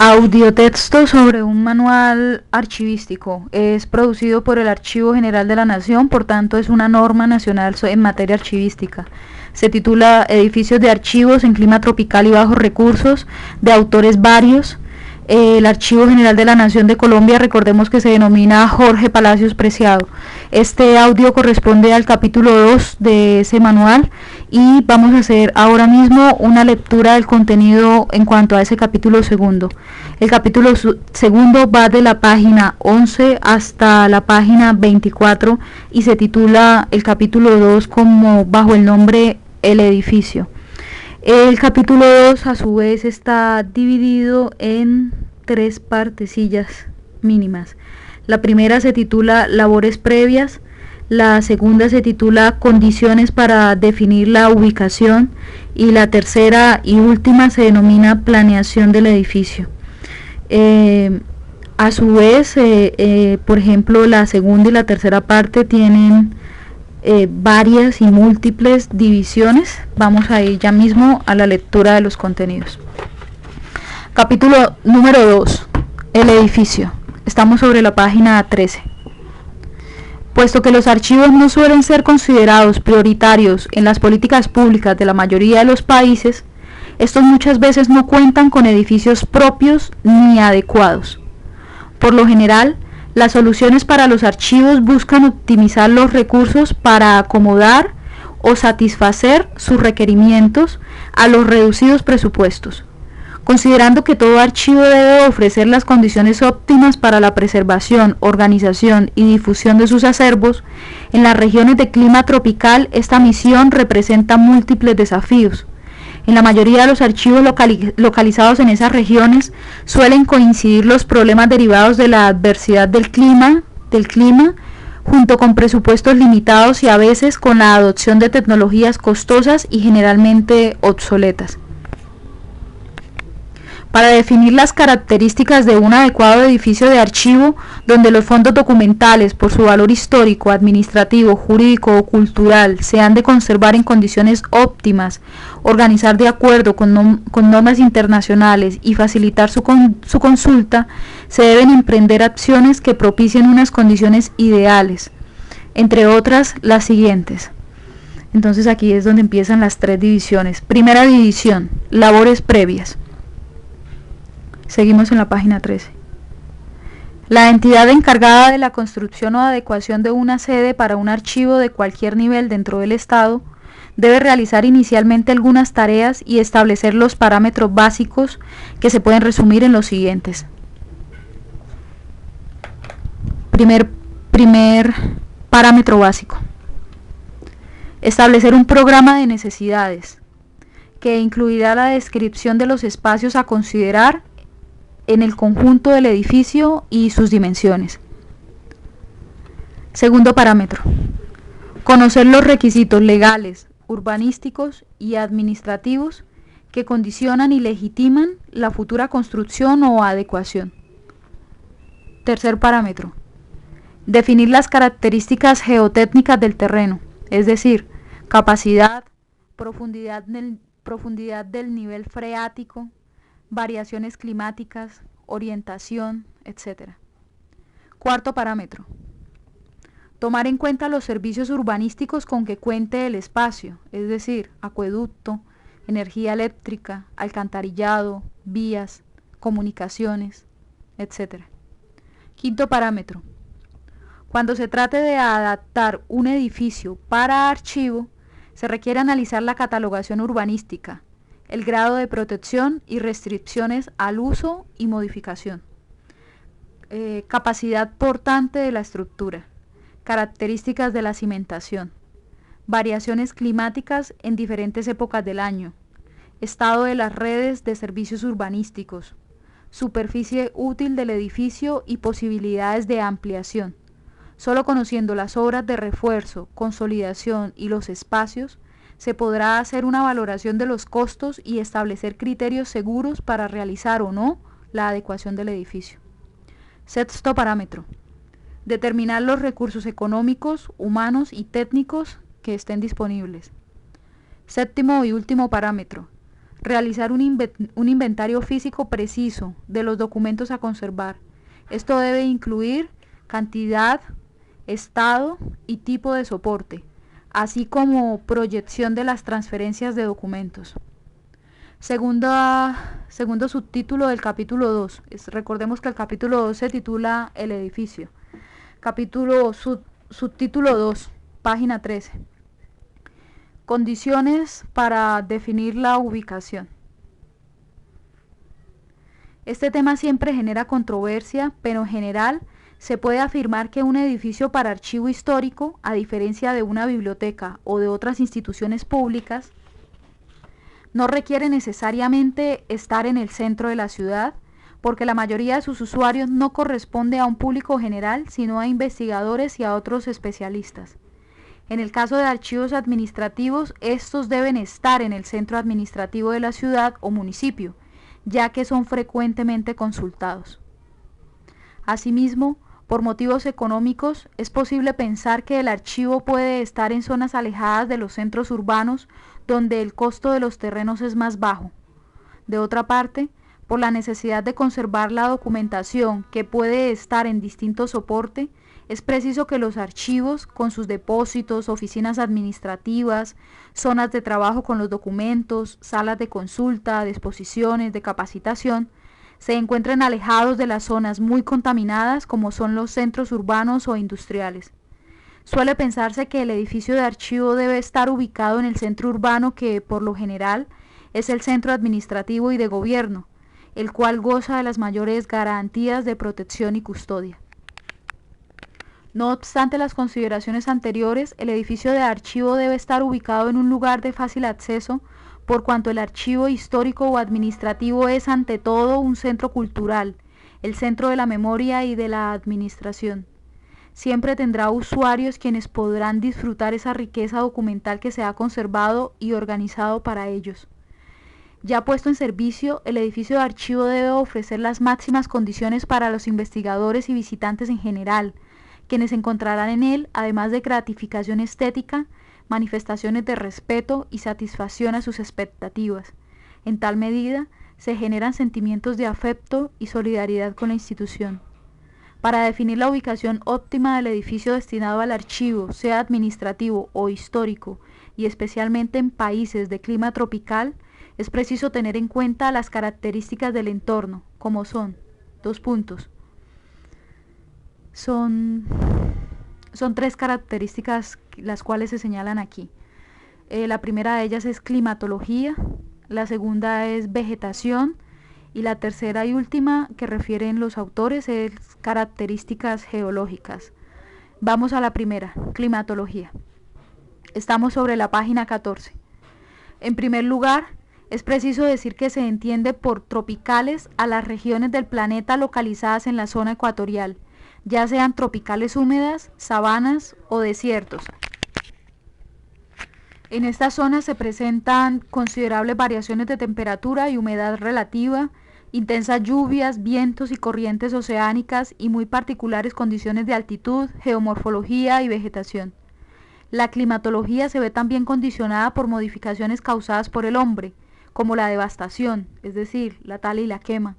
Audiotexto sobre un manual archivístico. Es producido por el Archivo General de la Nación, por tanto es una norma nacional en materia archivística. Se titula Edificios de archivos en clima tropical y bajos recursos, de autores varios. El Archivo General de la Nación de Colombia, recordemos que se denomina Jorge Palacios Preciado. Este audio corresponde al capítulo 2 de ese manual y vamos a hacer ahora mismo una lectura del contenido en cuanto a ese capítulo segundo. El capítulo segundo va de la página 11 hasta la página 24 y se titula el capítulo 2 como bajo el nombre El edificio. El capítulo 2 a su vez está dividido en 3 partecillas mínimas. La primera se titula Labores previas, la segunda se titula Condiciones para definir la ubicación y la tercera y última se denomina Planeación del edificio. A su vez, por ejemplo, la segunda y la tercera parte tienen varias y múltiples divisiones. Vamos a ir ya mismo a la lectura de los contenidos. Capítulo número 2. El edificio. Estamos sobre la página 13. Puesto que los archivos no suelen ser considerados prioritarios en las políticas públicas de la mayoría de los países, estos muchas veces no cuentan con edificios propios ni adecuados. Por lo general, las soluciones para los archivos buscan optimizar los recursos para acomodar o satisfacer sus requerimientos a los reducidos presupuestos. Considerando que todo archivo debe ofrecer las condiciones óptimas para la preservación, organización y difusión de sus acervos, en las regiones de clima tropical esta misión representa múltiples desafíos. En la mayoría de los archivos localizados en esas regiones suelen coincidir los problemas derivados de la adversidad del clima, junto con presupuestos limitados y a veces con la adopción de tecnologías costosas y generalmente obsoletas. Para definir las características de un adecuado edificio de archivo, donde los fondos documentales, por su valor histórico, administrativo, jurídico o cultural, se han de conservar en condiciones óptimas, organizar de acuerdo con normas internacionales y facilitar su consulta, se deben emprender acciones que propicien unas condiciones ideales, entre otras las siguientes. Entonces aquí es donde empiezan las 3 divisiones. Primera división, labores previas. Seguimos en la página 13. La entidad encargada de la construcción o adecuación de una sede para un archivo de cualquier nivel dentro del Estado debe realizar inicialmente algunas tareas y establecer los parámetros básicos que se pueden resumir en los siguientes. Primer parámetro básico. Establecer un programa de necesidades que incluirá la descripción de los espacios a considerar en el conjunto del edificio y sus dimensiones. Segundo parámetro. Conocer los requisitos legales, urbanísticos y administrativos que condicionan y legitiman la futura construcción o adecuación. Tercer parámetro. Definir las características geotécnicas del terreno, es decir, capacidad, profundidad del nivel freático, variaciones climáticas, orientación, etc. Cuarto parámetro. Tomar en cuenta los servicios urbanísticos con que cuente el espacio, es decir, acueducto, energía eléctrica, alcantarillado, vías, comunicaciones, etc. Quinto parámetro. Cuando se trate de adaptar un edificio para archivo, se requiere analizar la catalogación urbanística, el grado de protección y restricciones al uso y modificación. Capacidad portante de la estructura, características de la cimentación, variaciones climáticas en diferentes épocas del año, estado de las redes de servicios urbanísticos, superficie útil del edificio y posibilidades de ampliación. Solo conociendo las obras de refuerzo, consolidación y los espacios, se podrá hacer una valoración de los costos y establecer criterios seguros para realizar o no la adecuación del edificio. Sexto parámetro. Determinar los recursos económicos, humanos y técnicos que estén disponibles. Séptimo y último parámetro. Realizar un inventario físico preciso de los documentos a conservar. Esto debe incluir cantidad, estado y tipo de soporte, así como proyección de las transferencias de documentos. Segundo subtítulo del capítulo 2. Recordemos que el capítulo 2 se titula El edificio. Subtítulo 2, página 13. Condiciones para definir la ubicación. Este tema siempre genera controversia, pero en general se puede afirmar que un edificio para archivo histórico, a diferencia de una biblioteca o de otras instituciones públicas, no requiere necesariamente estar en el centro de la ciudad, porque la mayoría de sus usuarios no corresponde a un público general, sino a investigadores y a otros especialistas. En el caso de archivos administrativos, estos deben estar en el centro administrativo de la ciudad o municipio, ya que son frecuentemente consultados. Asimismo, por motivos económicos, es posible pensar que el archivo puede estar en zonas alejadas de los centros urbanos, donde el costo de los terrenos es más bajo. De otra parte, por la necesidad de conservar la documentación que puede estar en distintos soportes, es preciso que los archivos, con sus depósitos, oficinas administrativas, zonas de trabajo con los documentos, salas de consulta, de exposiciones, de capacitación, se encuentren alejados de las zonas muy contaminadas como son los centros urbanos o industriales. Suele pensarse que el edificio de archivo debe estar ubicado en el centro urbano, que por lo general es el centro administrativo y de gobierno, el cual goza de las mayores garantías de protección y custodia. No obstante las consideraciones anteriores, el edificio de archivo debe estar ubicado en un lugar de fácil acceso, por cuanto el archivo histórico o administrativo es ante todo un centro cultural, el centro de la memoria y de la administración. Siempre tendrá usuarios quienes podrán disfrutar esa riqueza documental que se ha conservado y organizado para ellos. Ya puesto en servicio, el edificio de archivo debe ofrecer las máximas condiciones para los investigadores y visitantes en general, quienes encontrarán en él, además de gratificación estética, manifestaciones de respeto y satisfacción a sus expectativas. En tal medida, se generan sentimientos de afecto y solidaridad con la institución. Para definir la ubicación óptima del edificio destinado al archivo, sea administrativo o histórico, y especialmente en países de clima tropical, es preciso tener en cuenta las características del entorno, como son, Son tres características las cuales se señalan aquí. La primera de ellas es climatología, la segunda es vegetación y la tercera y última que refieren los autores es características geológicas. Vamos a la primera, climatología. Estamos sobre la página 14. En primer lugar, es preciso decir que se entiende por tropicales a las regiones del planeta localizadas en la zona ecuatorial, ya sean tropicales húmedas, sabanas o desiertos. En estas zonas se presentan considerables variaciones de temperatura y humedad relativa, intensas lluvias, vientos y corrientes oceánicas y muy particulares condiciones de altitud, geomorfología y vegetación. La climatología se ve también condicionada por modificaciones causadas por el hombre, como la devastación, es decir, la tala y la quema,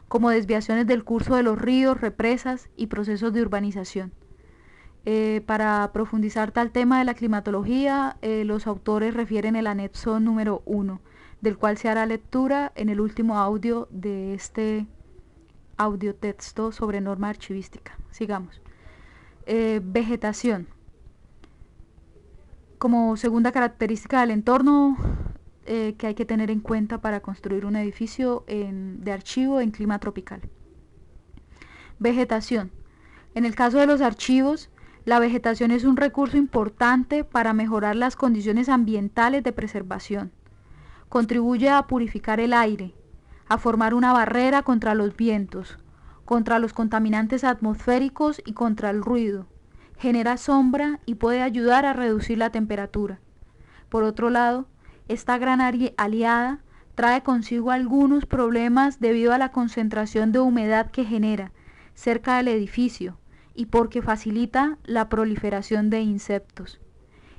como desviaciones del curso de los ríos, represas y procesos de urbanización. Para profundizar tal tema de la climatología, los autores refieren el anexo número 1, del cual se hará lectura en el último audio de este audiotexto sobre norma archivística. Sigamos. Vegetación. Como segunda característica del entorno que hay que tener en cuenta para construir un edificio de archivo en clima tropical. Vegetación. En el caso de los archivos, la vegetación es un recurso importante para mejorar las condiciones ambientales de preservación. Contribuye a purificar el aire, a formar una barrera contra los vientos, contra los contaminantes atmosféricos y contra el ruido. Genera sombra y puede ayudar a reducir la temperatura. Por otro lado, esta gran aliada trae consigo algunos problemas debido a la concentración de humedad que genera cerca del edificio y porque facilita la proliferación de insectos.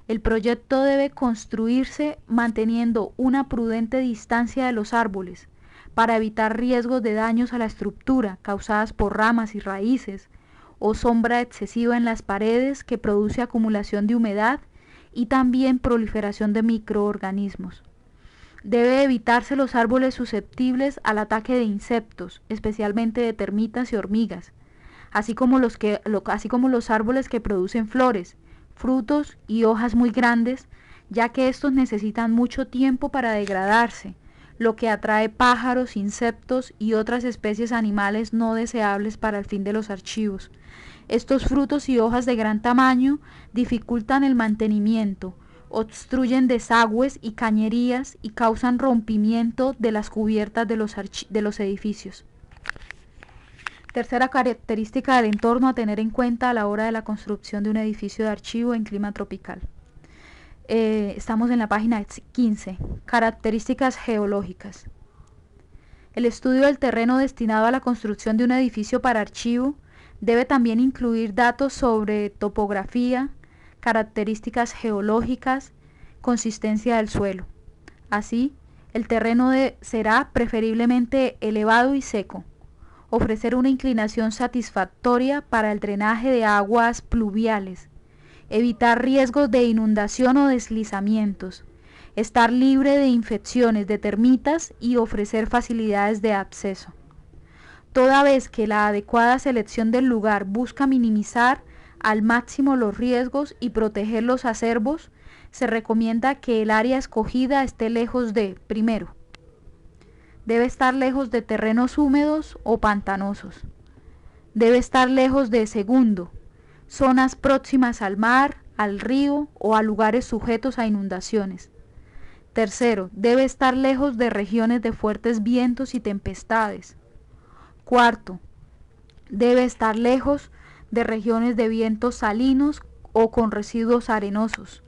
El proyecto debe construirse manteniendo una prudente distancia de los árboles para evitar riesgos de daños a la estructura causadas por ramas y raíces o sombra excesiva en las paredes que produce acumulación de humedad y también proliferación de microorganismos. Debe evitarse los árboles susceptibles al ataque de insectos, especialmente de termitas y hormigas, así como los árboles que producen flores, frutos y hojas muy grandes, ya que estos necesitan mucho tiempo para degradarse, lo que atrae pájaros, insectos y otras especies animales no deseables para el fin de los archivos. Estos frutos y hojas de gran tamaño dificultan el mantenimiento, obstruyen desagües y cañerías y causan rompimiento de las cubiertas de los edificios. Tercera característica del entorno a tener en cuenta a la hora de la construcción de un edificio de archivo en clima tropical. Estamos en la página 15. Características geológicas. El estudio del terreno destinado a la construcción de un edificio para archivo debe también incluir datos sobre topografía, características geológicas, consistencia del suelo. Así, el terreno será preferiblemente elevado y seco. Ofrecer una inclinación satisfactoria para el drenaje de aguas pluviales, evitar riesgos de inundación o deslizamientos, estar libre de infecciones de termitas y ofrecer facilidades de acceso. Toda vez que la adecuada selección del lugar busca minimizar al máximo los riesgos y proteger los acervos, se recomienda que el área escogida esté lejos de, primero, debe estar lejos de terrenos húmedos o pantanosos. Debe estar lejos de, segundo, zonas próximas al mar, al río o a lugares sujetos a inundaciones. Tercero, debe estar lejos de regiones de fuertes vientos y tempestades. Cuarto, debe estar lejos de regiones de vientos salinos o con residuos arenosos.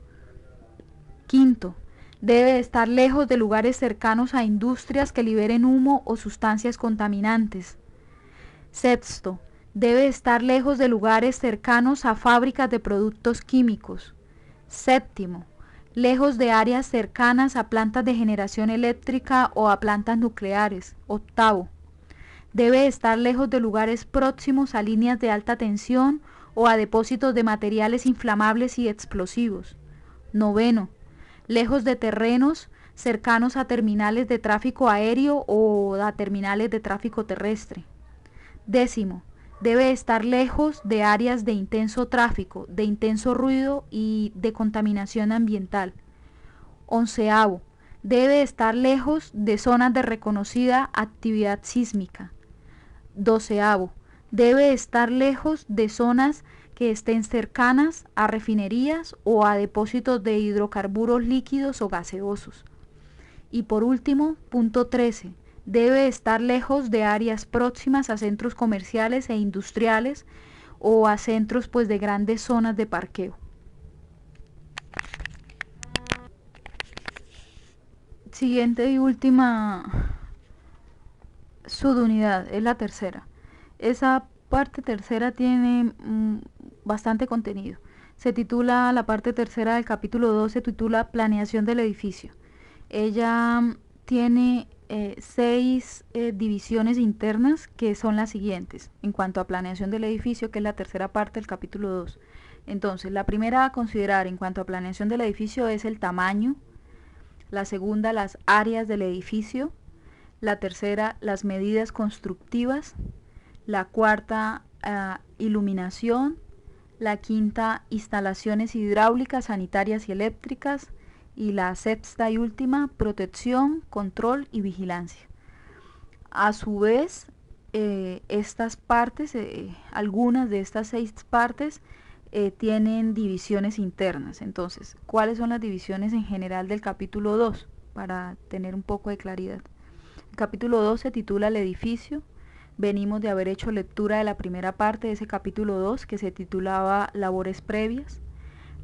Quinto, debe estar lejos de lugares cercanos a industrias que liberen humo o sustancias contaminantes. Sexto, debe estar lejos de lugares cercanos a fábricas de productos químicos. Séptimo, lejos de áreas cercanas a plantas de generación eléctrica o a plantas nucleares. Octavo, debe estar lejos de lugares próximos a líneas de alta tensión o a depósitos de materiales inflamables y explosivos. Noveno, lejos de terrenos cercanos a terminales de tráfico aéreo o a terminales de tráfico terrestre. Décimo, debe estar lejos de áreas de intenso tráfico, de intenso ruido y de contaminación ambiental. Onceavo, debe estar lejos de zonas de reconocida actividad sísmica. Doceavo, debe estar lejos de zonas que estén cercanas a refinerías o a depósitos de hidrocarburos líquidos o gaseosos. Y por último, punto 13, debe estar lejos de áreas próximas a centros comerciales e industriales o a centros de grandes zonas de parqueo. Siguiente y última subunidad, es la tercera. Esa parte tercera tiene bastante contenido. Se titula, la parte tercera del capítulo 2 se titula Planeación del edificio. Ella tiene 6 divisiones internas que son las siguientes en cuanto a planeación del edificio, que es la tercera parte del capítulo 2. Entonces, la primera a considerar en cuanto a planeación del edificio es el tamaño, la segunda las áreas del edificio, la tercera las medidas constructivas, la cuarta iluminación, la quinta instalaciones hidráulicas, sanitarias y eléctricas, y la sexta y última protección, control y vigilancia. A su vez, estas partes, algunas de estas 6 partes tienen divisiones internas. Entonces, ¿cuáles son las divisiones en general del capítulo 2? Para tener un poco de claridad. El capítulo 2 se titula El edificio. Venimos de haber hecho lectura de la primera parte de ese capítulo 2, que se titulaba Labores previas.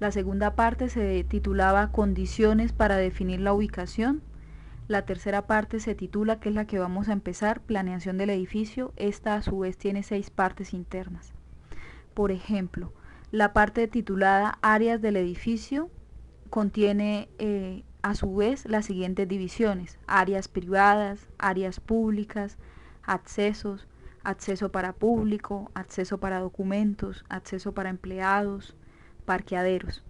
La segunda parte se titulaba Condiciones para definir la ubicación. La tercera parte se titula, que es la que vamos a empezar, Planeación del edificio. Esta a su vez tiene 6 partes internas. Por ejemplo, la parte titulada Áreas del edificio contiene a su vez las siguientes divisiones: áreas privadas, áreas públicas, accesos, acceso para público, acceso para documentos, acceso para empleados, parqueaderos.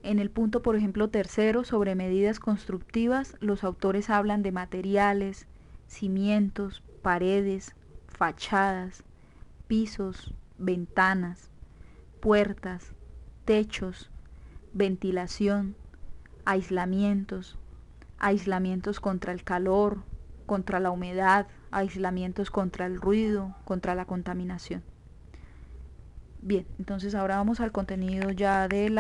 En el punto, por ejemplo, tercero, sobre medidas constructivas, los autores hablan de materiales, cimientos, paredes, fachadas, pisos, ventanas, puertas, techos, ventilación, aislamientos, aislamientos contra el calor, contra la humedad, aislamientos contra el ruido, contra la contaminación. Bien, entonces ahora vamos al contenido ya de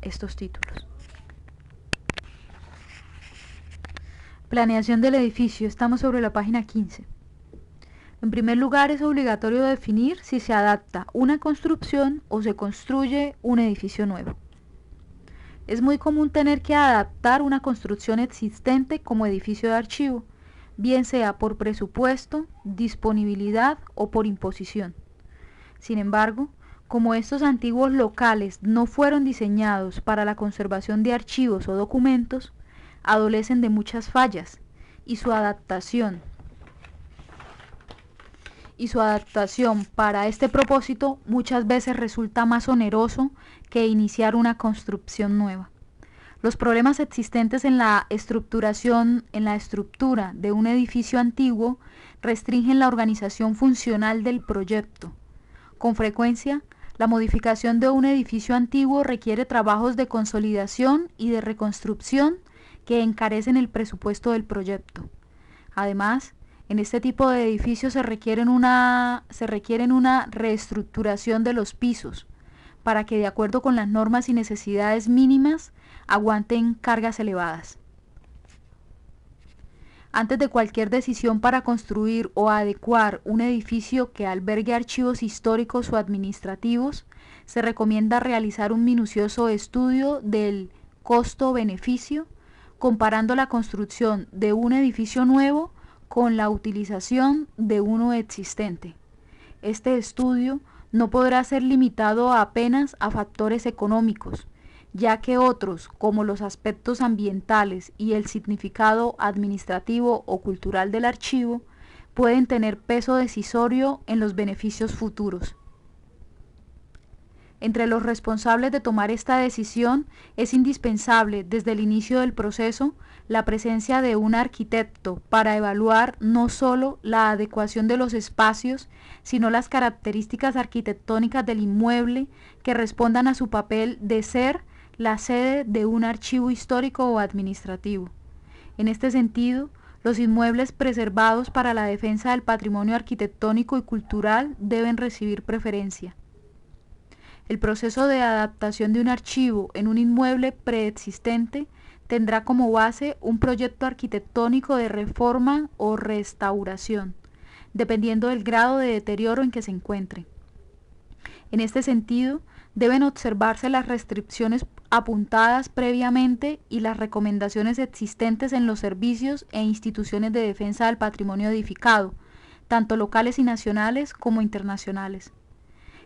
estos títulos. Planeación del edificio. Estamos sobre la página 15. En primer lugar, es obligatorio definir si se adapta una construcción o se construye un edificio nuevo. Es muy común tener que adaptar una construcción existente como edificio de archivo, bien sea por presupuesto, disponibilidad o por imposición. Sin embargo, como estos antiguos locales no fueron diseñados para la conservación de archivos o documentos, adolecen de muchas fallas y su adaptación para este propósito muchas veces resulta más oneroso que iniciar una construcción nueva. Los problemas existentes en la estructura de un edificio antiguo restringen la organización funcional del proyecto. Con frecuencia, la modificación de un edificio antiguo requiere trabajos de consolidación y de reconstrucción que encarecen el presupuesto del proyecto. Además, en este tipo de edificios se requieren una reestructuración de los pisos para que, de acuerdo con las normas y necesidades mínimas, aguanten cargas elevadas. Antes de cualquier decisión para construir o adecuar un edificio que albergue archivos históricos o administrativos, se recomienda realizar un minucioso estudio del costo-beneficio, comparando la construcción de un edificio nuevo con la utilización de uno existente. Este estudio no podrá ser limitado apenas a factores económicos, ya que otros, como los aspectos ambientales y el significado administrativo o cultural del archivo, pueden tener peso decisorio en los beneficios futuros. Entre los responsables de tomar esta decisión es indispensable desde el inicio del proceso la presencia de un arquitecto para evaluar no solo la adecuación de los espacios, sino las características arquitectónicas del inmueble que respondan a su papel de ser la sede de un archivo histórico o administrativo. En este sentido, los inmuebles preservados para la defensa del patrimonio arquitectónico y cultural deben recibir preferencia. El proceso de adaptación de un archivo en un inmueble preexistente tendrá como base un proyecto arquitectónico de reforma o restauración, dependiendo del grado de deterioro en que se encuentre. En este sentido, deben observarse las restricciones apuntadas previamente y las recomendaciones existentes en los servicios e instituciones de defensa del patrimonio edificado, tanto locales y nacionales como internacionales.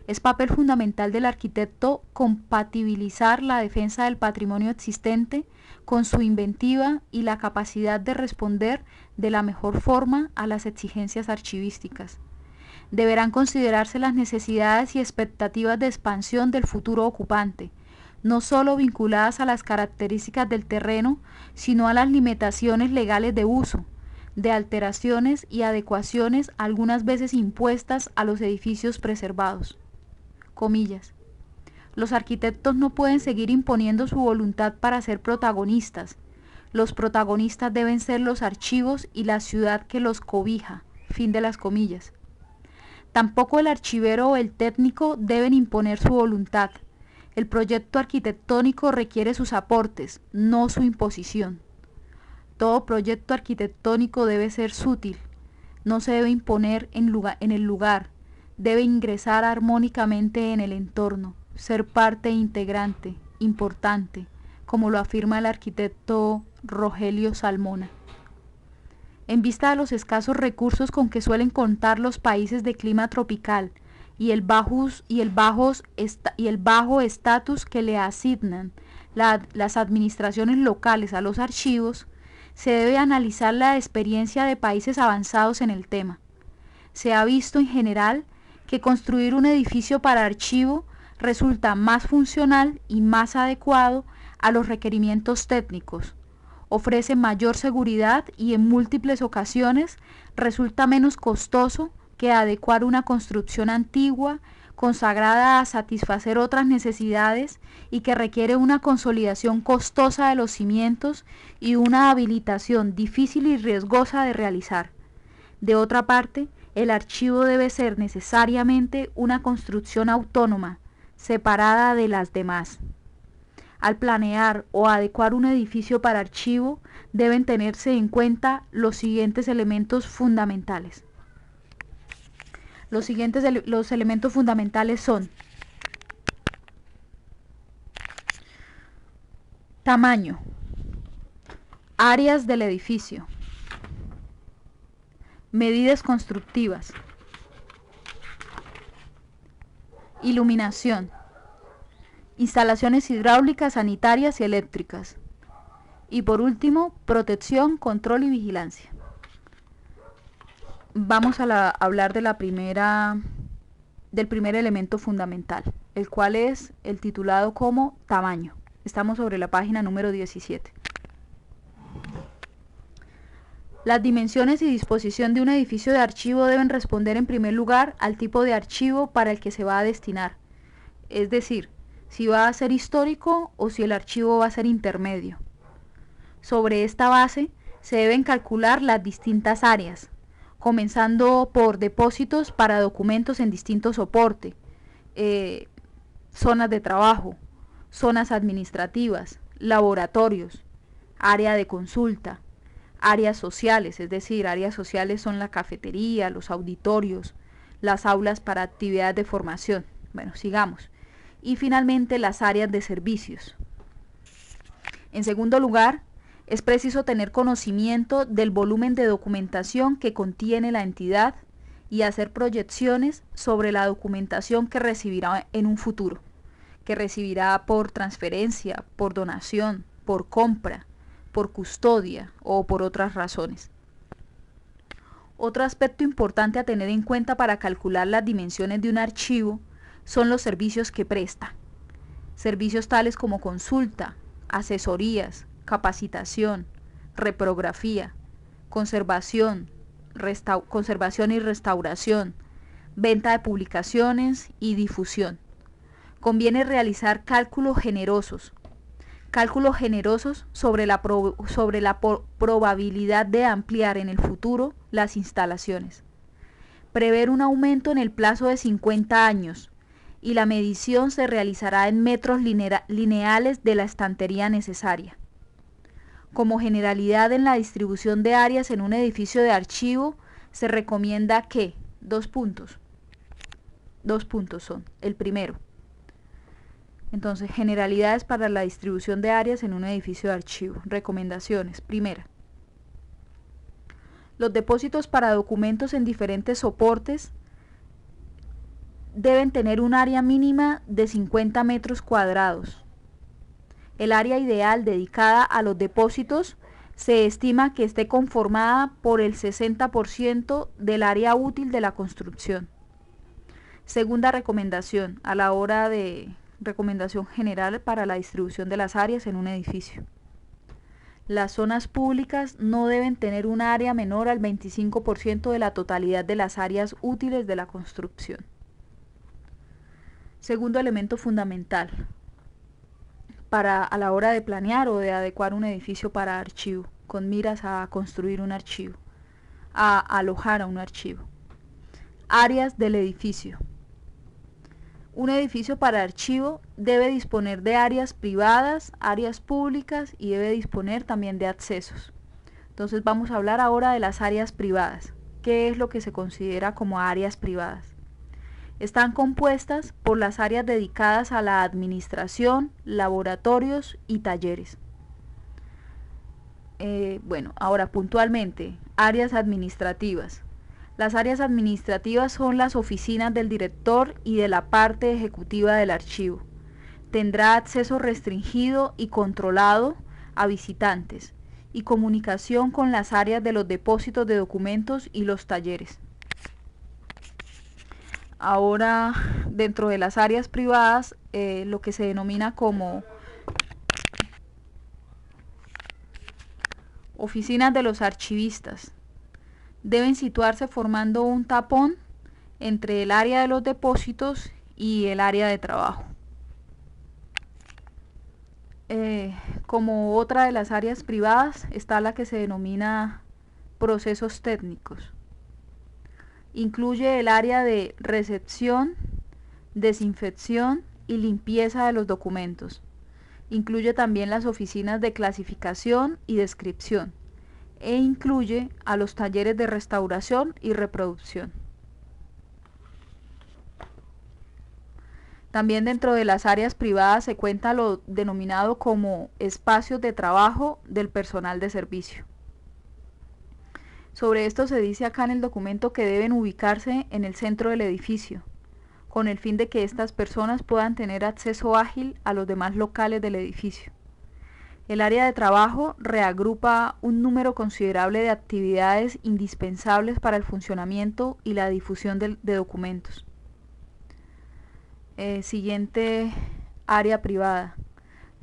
Es papel fundamental del arquitecto compatibilizar la defensa del patrimonio existente con su inventiva y la capacidad de responder de la mejor forma a las exigencias archivísticas. Deberán considerarse las necesidades y expectativas de expansión del futuro ocupante, no solo vinculadas a las características del terreno, sino a las limitaciones legales de uso, de alteraciones y adecuaciones algunas veces impuestas a los edificios preservados. Comillas. Los arquitectos no pueden seguir imponiendo su voluntad para ser protagonistas. Los protagonistas deben ser los archivos y la ciudad que los cobija. Fin de las comillas. Tampoco el archivero o el técnico deben imponer su voluntad. El proyecto arquitectónico requiere sus aportes, no su imposición. Todo proyecto arquitectónico debe ser sutil. No se debe imponer en el lugar. Debe ingresar armónicamente en el entorno, ser parte integrante, importante, como lo afirma el arquitecto Rogelio Salmona. En vista de los escasos recursos con que suelen contar los países de clima tropical y el bajo estatus que le asignan las administraciones locales a los archivos, se debe analizar la experiencia de países avanzados en el tema. Se ha visto en general que construir un edificio para archivo resulta más funcional y más adecuado a los requerimientos técnicos, ofrece mayor seguridad y en múltiples ocasiones resulta menos costoso que adecuar una construcción antigua, consagrada a satisfacer otras necesidades y que requiere una consolidación costosa de los cimientos y una habilitación difícil y riesgosa de realizar. De otra parte, el archivo debe ser necesariamente una construcción autónoma, separada de las demás. Al planear o adecuar un edificio para archivo, deben tenerse en cuenta los siguientes elementos fundamentales. Los elementos fundamentales son: tamaño, áreas del edificio, medidas constructivas, iluminación, instalaciones hidráulicas, sanitarias y eléctricas, y por último, protección, control y vigilancia. Vamos a hablar del primer elemento fundamental, el cual es el titulado como tamaño. Estamos sobre la página número 17. Las dimensiones y disposición de un edificio de archivo deben responder en primer lugar al tipo de archivo para el que se va a destinar, es decir, si va a ser histórico o si el archivo va a ser intermedio. Sobre esta base se deben calcular las distintas áreas, comenzando por depósitos para documentos en distintos soportes, zonas de trabajo, zonas administrativas, laboratorios, área de consulta, áreas sociales, es decir, áreas sociales son la cafetería, los auditorios, las aulas para actividades de formación. Bueno, sigamos. Y finalmente las áreas de servicios. En segundo lugar, es preciso tener conocimiento del volumen de documentación que contiene la entidad y hacer proyecciones sobre la documentación que recibirá en un futuro, que recibirá por transferencia, por donación, por compra, por custodia o por otras razones. Otro aspecto importante a tener en cuenta para calcular las dimensiones de un archivo son los servicios que presta. Servicios tales como consulta, asesorías, capacitación, reprografía, conservación y restauración, venta de publicaciones y difusión. Conviene realizar cálculos generosos sobre la probabilidad de ampliar en el futuro las instalaciones. Prever un aumento en el plazo de 50 años y la medición se realizará en metros lineales de la estantería necesaria. Como generalidad en la distribución de áreas en un edificio de archivo, se recomienda que dos puntos son. El primero, entonces, generalidades para la distribución de áreas en un edificio de archivo. Recomendaciones. Primera, los depósitos para documentos en diferentes soportes deben tener un área mínima de 50 metros cuadrados. El área ideal dedicada a los depósitos se estima que esté conformada por el 60% del área útil de la construcción. Segunda recomendación, a la hora de recomendación general para la distribución de las áreas en un edificio. Las zonas públicas no deben tener un área menor al 25% de la totalidad de las áreas útiles de la construcción. Segundo elemento fundamental a la hora de planear o de adecuar un edificio para archivo, con miras a construir un archivo, a alojar a un archivo. Áreas del edificio. Un edificio para archivo debe disponer de áreas privadas, áreas públicas y debe disponer también de accesos. Entonces vamos a hablar ahora de las áreas privadas. ¿Qué es lo que se considera como áreas privadas? Están compuestas por las áreas dedicadas a la administración, laboratorios y talleres. Bueno, ahora puntualmente, áreas administrativas. Las áreas administrativas son las oficinas del director y de la parte ejecutiva del archivo. Tendrá acceso restringido y controlado a visitantes y comunicación con las áreas de los depósitos de documentos y los talleres. Ahora, dentro de las áreas privadas, lo que se denomina como oficinas de los archivistas. Deben situarse formando un tapón entre el área de los depósitos y el área de trabajo. Como otra de las áreas privadas está la que se denomina procesos técnicos. Incluye el área de recepción, desinfección y limpieza de los documentos. Incluye también las oficinas de clasificación y descripción, e incluye a los talleres de restauración y reproducción. También dentro de las áreas privadas se cuenta lo denominado como espacios de trabajo del personal de servicio. Sobre esto se dice acá en el documento que deben ubicarse en el centro del edificio, con el fin de que estas personas puedan tener acceso ágil a los demás locales del edificio. El área de trabajo reagrupa un número considerable de actividades indispensables para el funcionamiento y la difusión de documentos. Siguiente área privada,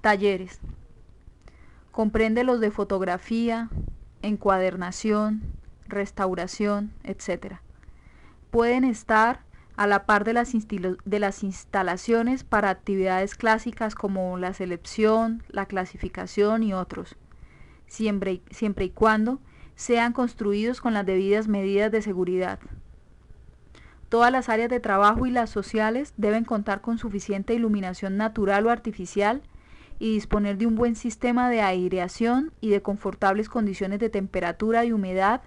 talleres. Comprende los de fotografía, encuadernación, restauración, etc. Pueden estar a la par de las instalaciones para actividades clásicas como la selección, la clasificación y otros, siempre y cuando sean construidos con las debidas medidas de seguridad. Todas las áreas de trabajo y las sociales deben contar con suficiente iluminación natural o artificial y disponer de un buen sistema de aireación y de confortables condiciones de temperatura y humedad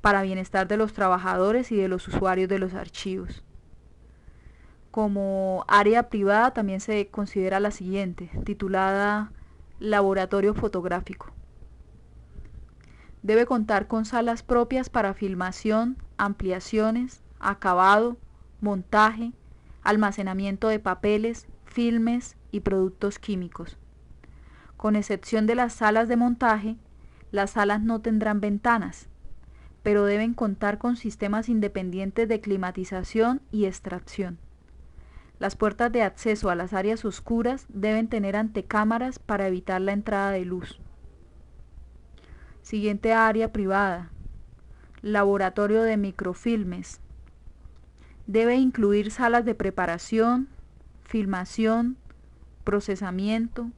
para bienestar de los trabajadores y de los usuarios de los archivos. Como área privada también se considera la siguiente, titulada Laboratorio Fotográfico. Debe contar con salas propias para filmación, ampliaciones, acabado, montaje, almacenamiento de papeles, filmes y productos químicos. Con excepción de las salas de montaje, las salas no tendrán ventanas, pero deben contar con sistemas independientes de climatización y extracción. Las puertas de acceso a las áreas oscuras deben tener antecámaras para evitar la entrada de luz. Siguiente área privada, laboratorio de microfilmes. Debe incluir salas de preparación, filmación, procesamiento,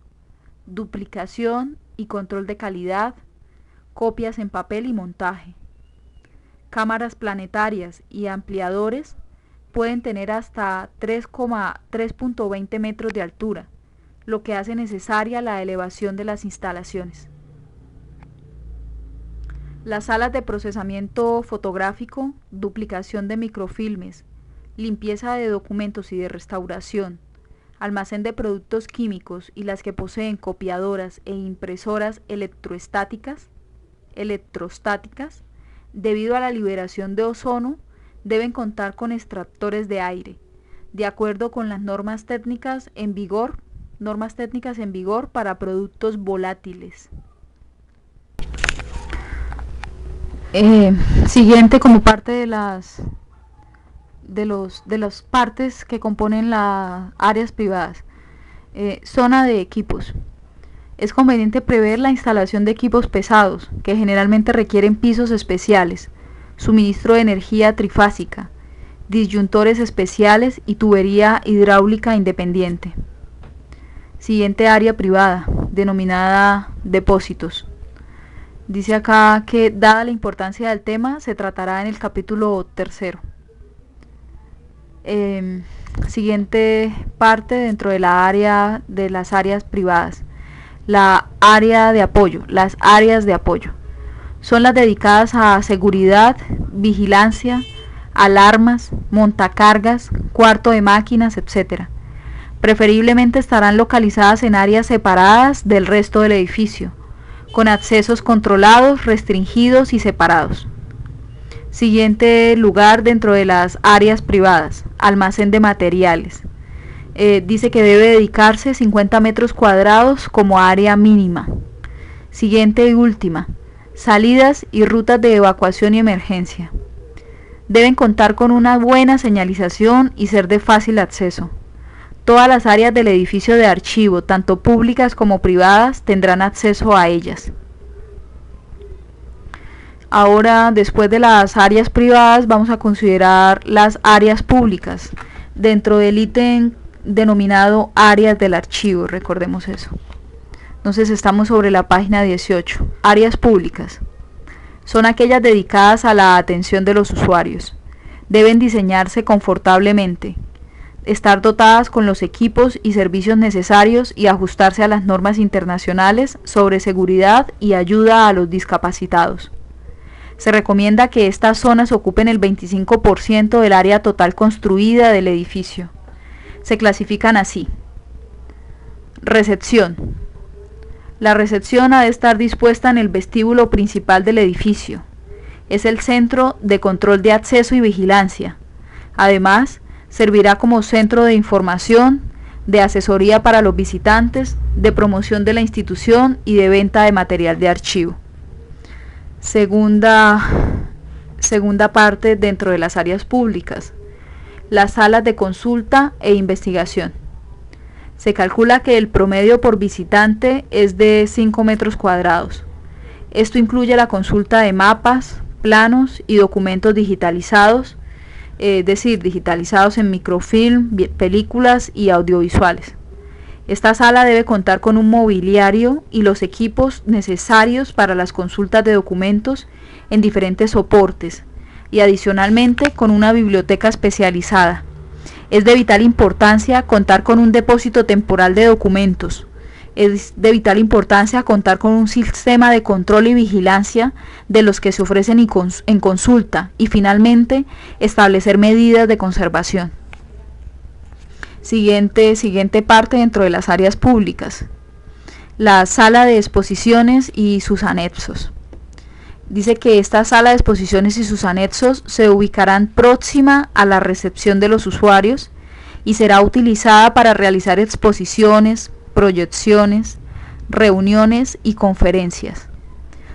duplicación y control de calidad, copias en papel y montaje. Cámaras planetarias y ampliadores pueden tener hasta 3,20 metros de altura, lo que hace necesaria la elevación de las instalaciones. Las salas de procesamiento fotográfico, duplicación de microfilmes, limpieza de documentos y de restauración, almacén de productos químicos y las que poseen copiadoras e impresoras electrostáticas, debido a la liberación de ozono, deben contar con extractores de aire, de acuerdo con las normas técnicas en vigor para productos volátiles. Siguiente, como parte de las partes que componen las áreas privadas, zona de equipos. Es conveniente prever la instalación de equipos pesados, que generalmente requieren pisos especiales, suministro de energía trifásica, disyuntores especiales y tubería hidráulica independiente. Siguiente área privada, denominada depósitos. Dice acá que, dada la importancia del tema, se tratará en el capítulo 3. Siguiente parte dentro de la área de las áreas privadas. La área de apoyo, las áreas de apoyo. Son las dedicadas a seguridad, vigilancia, alarmas, montacargas, cuarto de máquinas, etc. Preferiblemente estarán localizadas en áreas separadas del resto del edificio, con accesos controlados, restringidos y separados. Siguiente lugar dentro de las áreas privadas, almacén de materiales. Dice que debe dedicarse 50 metros cuadrados como área mínima. Siguiente y última, salidas y rutas de evacuación y emergencia. Deben contar con una buena señalización y ser de fácil acceso. Todas las áreas del edificio de archivo, tanto públicas como privadas, tendrán acceso a ellas. Ahora, después de las áreas privadas, vamos a considerar las áreas públicas dentro del ítem denominado áreas del archivo, recordemos eso. Entonces estamos sobre la página 18. Áreas públicas son aquellas dedicadas a la atención de los usuarios. Deben diseñarse confortablemente, estar dotadas con los equipos y servicios necesarios y ajustarse a las normas internacionales sobre seguridad y ayuda a los discapacitados. Se recomienda que estas zonas ocupen el 25% del área total construida del edificio. Se clasifican así. Recepción. La recepción ha de estar dispuesta en el vestíbulo principal del edificio. Es el centro de control de acceso y vigilancia. Además, servirá como centro de información, de asesoría para los visitantes, de promoción de la institución y de venta de material de archivo. Segunda parte dentro de las áreas públicas. Las salas de consulta e investigación. Se calcula que el promedio por visitante es de 5 metros cuadrados. Esto incluye la consulta de mapas, planos y documentos digitalizados, es decir, digitalizados en microfilm, películas y audiovisuales. Esta sala debe contar con un mobiliario y los equipos necesarios para las consultas de documentos en diferentes soportes y adicionalmente con una biblioteca especializada. Es de vital importancia contar con un depósito temporal de documentos. Es de vital importancia contar con un sistema de control y vigilancia de los que se ofrecen en consulta y finalmente establecer medidas de conservación. Siguiente parte dentro de las áreas públicas. La sala de exposiciones y sus anexos. Dice que esta sala de exposiciones y sus anexos se ubicarán próxima a la recepción de los usuarios y será utilizada para realizar exposiciones, proyecciones, reuniones y conferencias.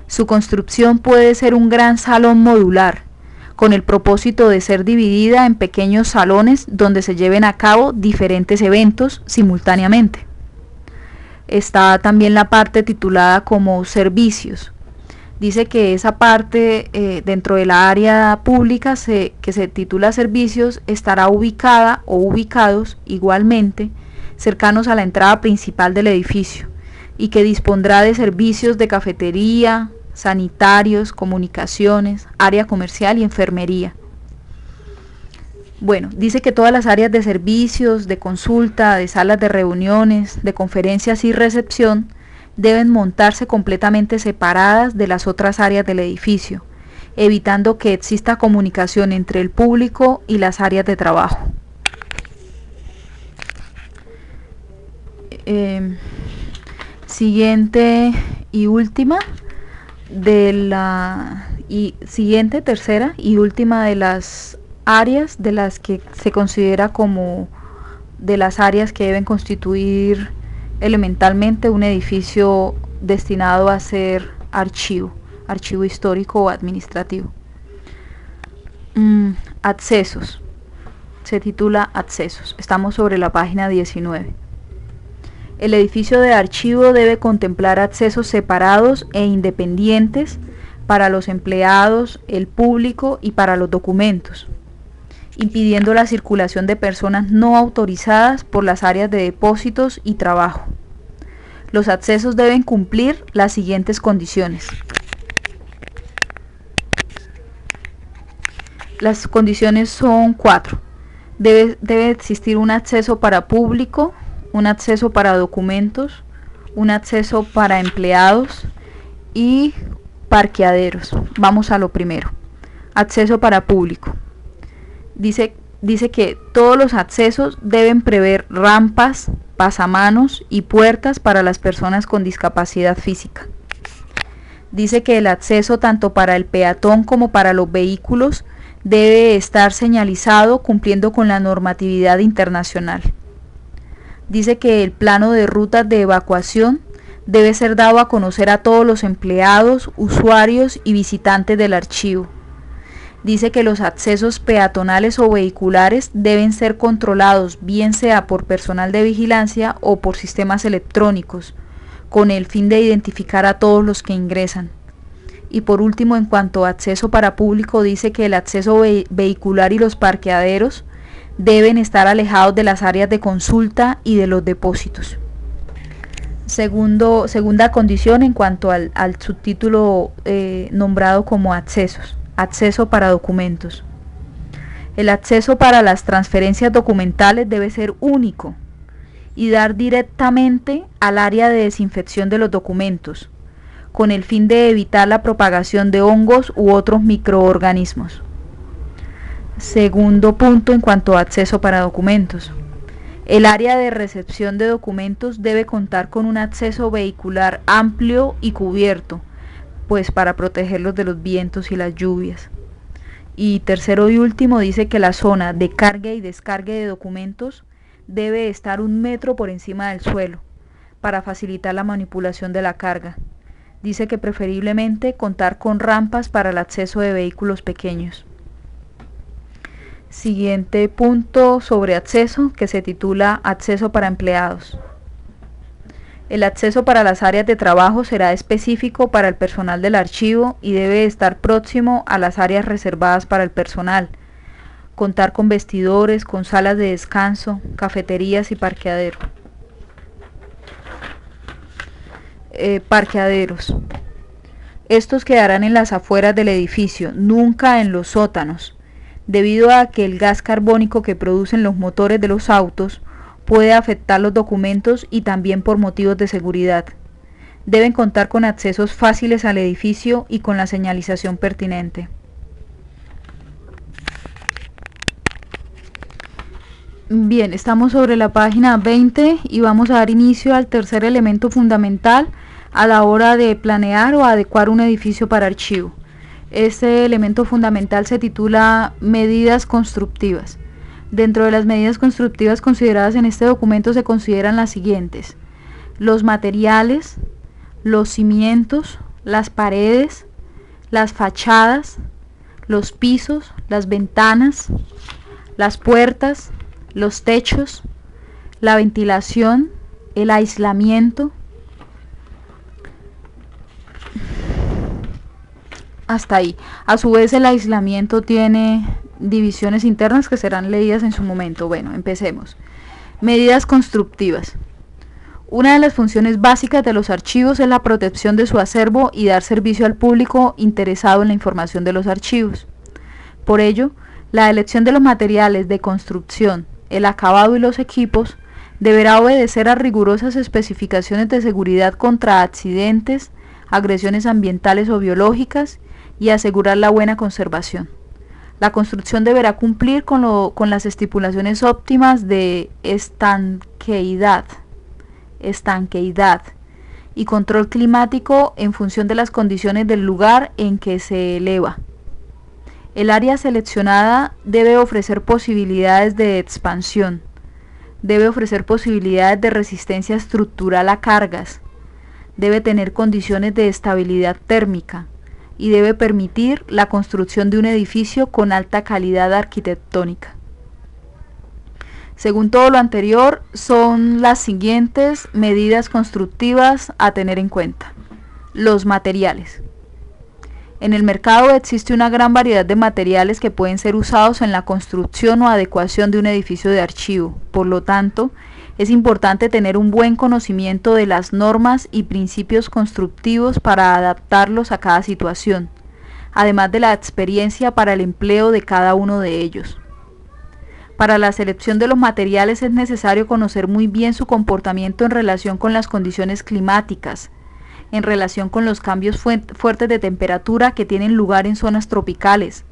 Su construcción puede ser un gran salón modular, con el propósito de ser dividida en pequeños salones donde se lleven a cabo diferentes eventos simultáneamente. Está también la parte titulada como servicios. Dice que esa parte dentro de la área pública que se titula servicios estará ubicada o ubicados igualmente cercanos a la entrada principal del edificio y que dispondrá de servicios de cafetería, sanitarios, comunicaciones, área comercial y enfermería. Bueno, dice que todas las áreas de servicios, de consulta, de salas de reuniones, de conferencias y recepción deben montarse completamente separadas de las otras áreas del edificio, evitando que exista comunicación entre el público y las áreas de trabajo. Siguiente y última tercera y última de las áreas de las que se considera como de las áreas que deben constituir elementalmente un edificio destinado a ser archivo histórico o administrativo. Accesos. Se titula Accesos. Estamos sobre la página 19. El edificio de archivo debe contemplar accesos separados e independientes para los empleados, el público y para los documentos, impidiendo la circulación de personas no autorizadas por las áreas de depósitos y trabajo. Los accesos deben cumplir las siguientes condiciones. Las condiciones son 4. Debe existir un acceso para público, un acceso para documentos, un acceso para empleados y parqueaderos. Vamos a lo primero. Acceso para público. Dice que todos los accesos deben prever rampas, pasamanos y puertas para las personas con discapacidad física. Dice que el acceso tanto para el peatón como para los vehículos debe estar señalizado cumpliendo con la normatividad internacional. Dice que el plano de rutas de evacuación debe ser dado a conocer a todos los empleados, usuarios y visitantes del archivo. Dice que los accesos peatonales o vehiculares deben ser controlados, bien sea por personal de vigilancia o por sistemas electrónicos, con el fin de identificar a todos los que ingresan. Y por último, en cuanto a acceso para público, dice que el acceso vehicular y los parqueaderos deben estar alejados de las áreas de consulta y de los depósitos. Segunda condición en cuanto al subtítulo nombrado como accesos. Acceso para documentos. El acceso para las transferencias documentales debe ser único y dar directamente al área de desinfección de los documentos, con el fin de evitar la propagación de hongos u otros microorganismos. Segundo punto en cuanto a acceso para documentos. El área de recepción de documentos debe contar con un acceso vehicular amplio y cubierto, pues para protegerlos de los vientos y las lluvias. Y tercero y último, dice que la zona de carga y descarga de documentos debe estar 1 metro por encima del suelo, para facilitar la manipulación de la carga. Dice que preferiblemente contar con rampas para el acceso de vehículos pequeños. Siguiente punto sobre acceso, que se titula Acceso para empleados. El acceso para las áreas de trabajo será específico para el personal del archivo y debe estar próximo a las áreas reservadas para el personal. Contar con vestidores, con salas de descanso, cafeterías y parqueadero. Parqueaderos. Estos quedarán en las afueras del edificio, nunca en los sótanos, debido a que el gas carbónico que producen los motores de los autos puede afectar los documentos y también por motivos de seguridad. Deben contar con accesos fáciles al edificio y con la señalización pertinente. Bien, estamos sobre la página 20 y vamos a dar inicio al tercer elemento fundamental a la hora de planear o adecuar un edificio para archivo. Este elemento fundamental se titula Medidas constructivas. Dentro de las medidas constructivas consideradas en este documento se consideran las siguientes: los materiales, los cimientos, las paredes, las fachadas, los pisos, las ventanas, las puertas, los techos, la ventilación, el aislamiento. Hasta ahí. A su vez, el aislamiento tiene divisiones internas que serán leídas en su momento. Bueno, empecemos. Medidas constructivas. Una de las funciones básicas de los archivos es la protección de su acervo y dar servicio al público interesado en la información de los archivos. Por ello, la elección de los materiales de construcción, el acabado y los equipos deberá obedecer a rigurosas especificaciones de seguridad contra accidentes, agresiones ambientales o biológicas y asegurar la buena conservación. La construcción deberá cumplir con las estipulaciones óptimas de estanqueidad y control climático en función de las condiciones del lugar en que se eleva. El área seleccionada debe ofrecer posibilidades de expansión, debe ofrecer posibilidades de resistencia estructural a cargas, debe tener condiciones de estabilidad térmica y debe permitir la construcción de un edificio con alta calidad arquitectónica. Según todo lo anterior, son las siguientes medidas constructivas a tener en cuenta. Los materiales. En el mercado existe una gran variedad de materiales que pueden ser usados en la construcción o adecuación de un edificio de archivo. Por lo tanto, es importante tener un buen conocimiento de las normas y principios constructivos para adaptarlos a cada situación, además de la experiencia para el empleo de cada uno de ellos. Para la selección de los materiales es necesario conocer muy bien su comportamiento en relación con las condiciones climáticas, en relación con los cambios fuertes de temperatura que tienen lugar en zonas tropicales.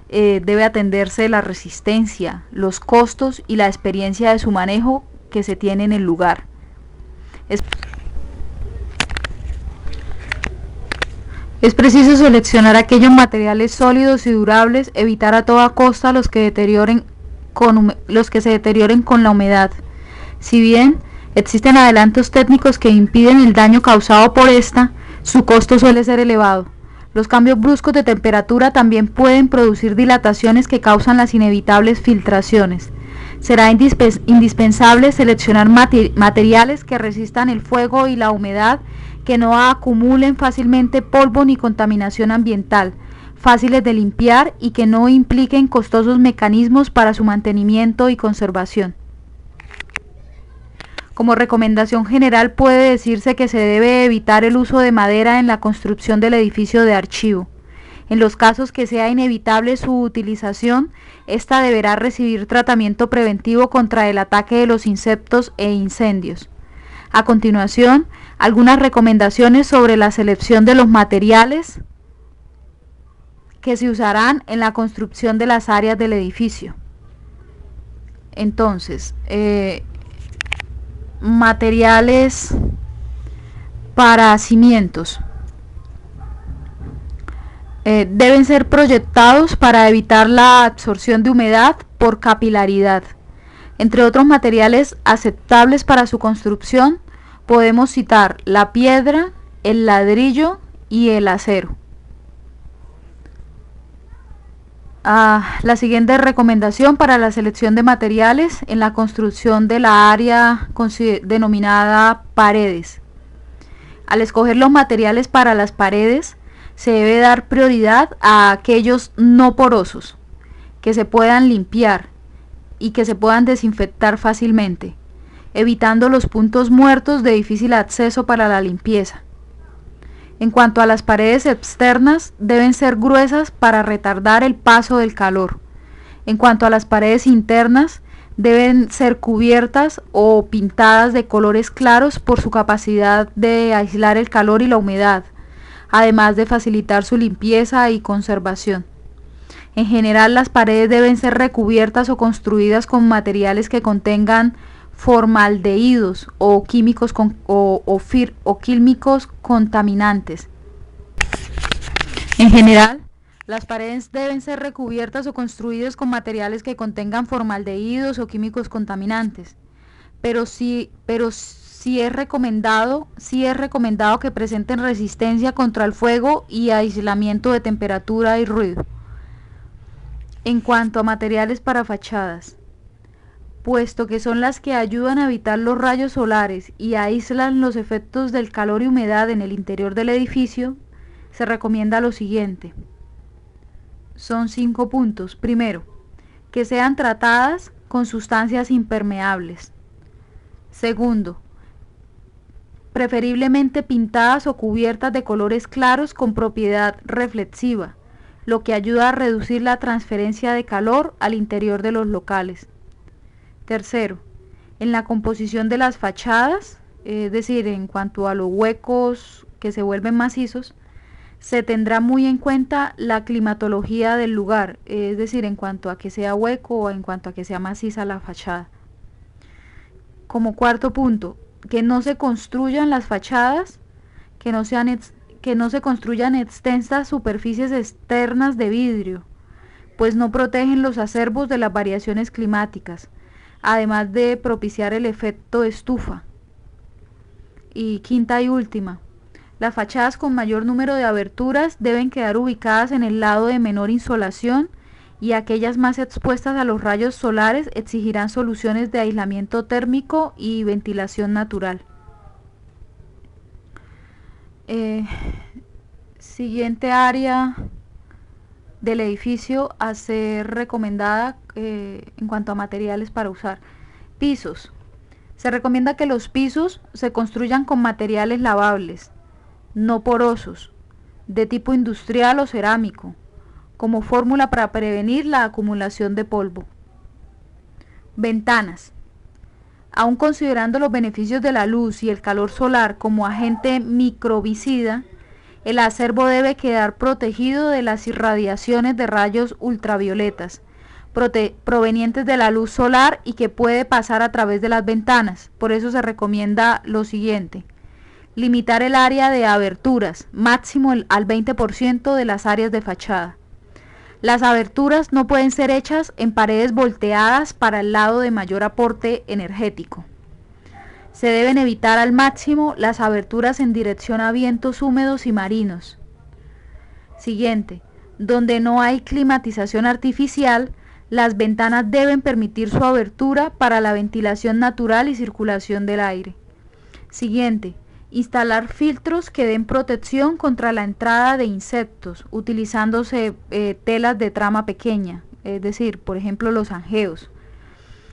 Debe atenderse la resistencia, los costos y la experiencia de su manejo que se tiene en el lugar. Es preciso seleccionar aquellos materiales sólidos y durables, evitar a toda costa los que se deterioren con la humedad. Si bien existen adelantos técnicos que impiden el daño causado por esta, su costo suele ser elevado. Los cambios bruscos de temperatura también pueden producir dilataciones que causan las inevitables filtraciones. Será indispensable seleccionar materiales que resistan el fuego y la humedad, que no acumulen fácilmente polvo ni contaminación ambiental, fáciles de limpiar y que no impliquen costosos mecanismos para su mantenimiento y conservación. Como recomendación general puede decirse que se debe evitar el uso de madera en la construcción del edificio de archivo. En los casos que sea inevitable su utilización, esta deberá recibir tratamiento preventivo contra el ataque de los insectos e incendios. A continuación, algunas recomendaciones sobre la selección de los materiales que se usarán en la construcción de las áreas del edificio. Entonces, materiales para cimientos. Deben ser proyectados para evitar la absorción de humedad por capilaridad. Entre otros materiales aceptables para su construcción, podemos citar la piedra, el ladrillo y el acero. La siguiente recomendación para la selección de materiales en la construcción de la área denominada paredes. Al escoger los materiales para las paredes, se debe dar prioridad a aquellos no porosos, que se puedan limpiar y que se puedan desinfectar fácilmente, evitando los puntos muertos de difícil acceso para la limpieza. En cuanto a las paredes externas, deben ser gruesas para retardar el paso del calor. En cuanto a las paredes internas, deben ser cubiertas o pintadas de colores claros por su capacidad de aislar el calor y la humedad, además de facilitar su limpieza y conservación. En general, las paredes deben ser recubiertas o construidas con materiales que contengan formaldehídos o químicos químicos contaminantes. En general, las paredes deben ser recubiertas o construidas con materiales que contengan formaldehídos o químicos contaminantes, pero sí es recomendado que presenten resistencia contra el fuego y aislamiento de temperatura y ruido. En cuanto a materiales para fachadas, puesto que son las que ayudan a evitar los rayos solares y aíslan los efectos del calor y humedad en el interior del edificio, se recomienda lo siguiente. Son 5 puntos. Primero, que sean tratadas con sustancias impermeables. Segundo, preferiblemente pintadas o cubiertas de colores claros con propiedad reflexiva, lo que ayuda a reducir la transferencia de calor al interior de los locales. Tercero, en la composición de las fachadas, es decir, en cuanto a los huecos que se vuelven macizos, se tendrá muy en cuenta la climatología del lugar, es decir, en cuanto a que sea hueco o en cuanto a que sea maciza la fachada. Como cuarto punto, que no se construyan las fachadas, que no se construyan extensas superficies externas de vidrio, pues no protegen los acervos de las variaciones climáticas, además de propiciar el efecto estufa. Y quinta y última, las fachadas con mayor número de aberturas deben quedar ubicadas en el lado de menor insolación, y aquellas más expuestas a los rayos solares exigirán soluciones de aislamiento térmico y ventilación natural. Siguiente área del edificio a ser recomendada en cuanto a materiales para usar. Pisos. Se recomienda que los pisos se construyan con materiales lavables, no porosos, de tipo industrial o cerámico, como fórmula para prevenir la acumulación de polvo. Ventanas. Aun considerando los beneficios de la luz y el calor solar como agente microbicida, el acervo debe quedar protegido de las irradiaciones de rayos ultravioletas provenientes de la luz solar y que puede pasar a través de las ventanas. Por eso se recomienda lo siguiente: Limitar el área de aberturas, máximo al 20% de las áreas de fachada. Las aberturas no pueden ser hechas en paredes volteadas para el lado de mayor aporte energético. Se deben evitar al máximo las aberturas en dirección a vientos húmedos y marinos. Siguiente, donde no hay climatización artificial, las ventanas deben permitir su abertura para la ventilación natural y circulación del aire. Siguiente, instalar filtros que den protección contra la entrada de insectos, utilizándose telas de trama pequeña, es decir, por ejemplo, los angeos.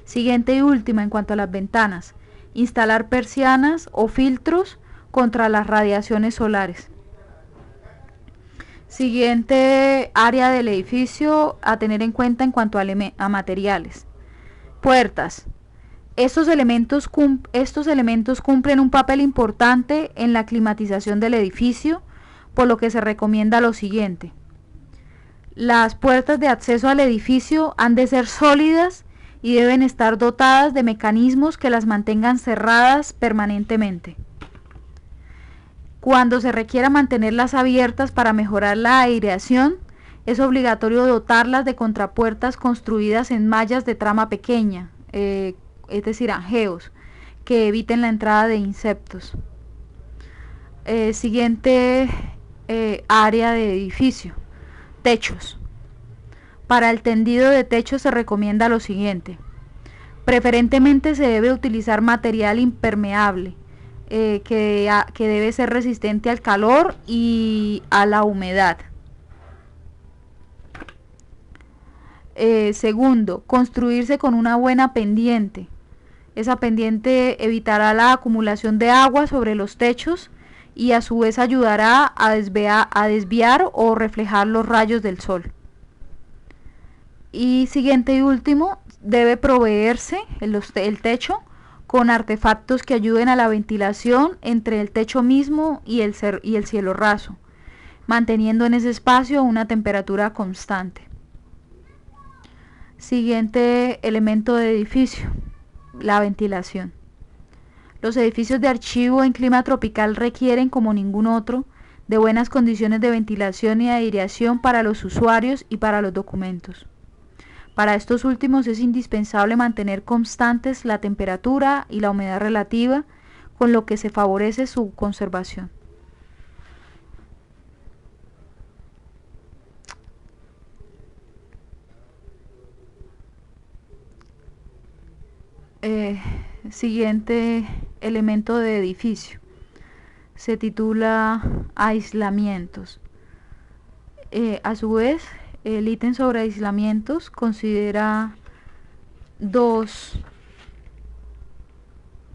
Siguiente y última en cuanto a las ventanas, instalar persianas o filtros contra las radiaciones solares. Siguiente área del edificio a tener en cuenta en cuanto a materiales. Puertas. Estos elementos cumplen un papel importante en la climatización del edificio, por lo que se recomienda lo siguiente. Las puertas de acceso al edificio han de ser sólidas y deben estar dotadas de mecanismos que las mantengan cerradas permanentemente. Cuando se requiera mantenerlas abiertas para mejorar la aireación, es obligatorio dotarlas de contrapuertas construidas en mallas de trama pequeña, es decir, angeos, que eviten la entrada de insectos. Siguiente área de edificio, techos. Para el tendido de techos se recomienda lo siguiente. Preferentemente se debe utilizar material impermeable, que debe ser resistente al calor y a la humedad. Segundo, construirse con una buena pendiente. Esa pendiente evitará la acumulación de agua sobre los techos y a su vez ayudará a desviar o reflejar los rayos del sol. Y siguiente y último, debe proveerse el techo con artefactos que ayuden a la ventilación entre el techo mismo y el cielo raso, manteniendo en ese espacio una temperatura constante. Siguiente elemento de edificio, la ventilación. Los edificios de archivo en clima tropical requieren, como ningún otro, de buenas condiciones de ventilación y aireación para los usuarios y para los documentos. Para estos últimos es indispensable mantener constantes la temperatura y la humedad relativa, con lo que se favorece su conservación. Siguiente elemento de edificio. Se titula aislamientos. A su vez, el ítem sobre aislamientos considera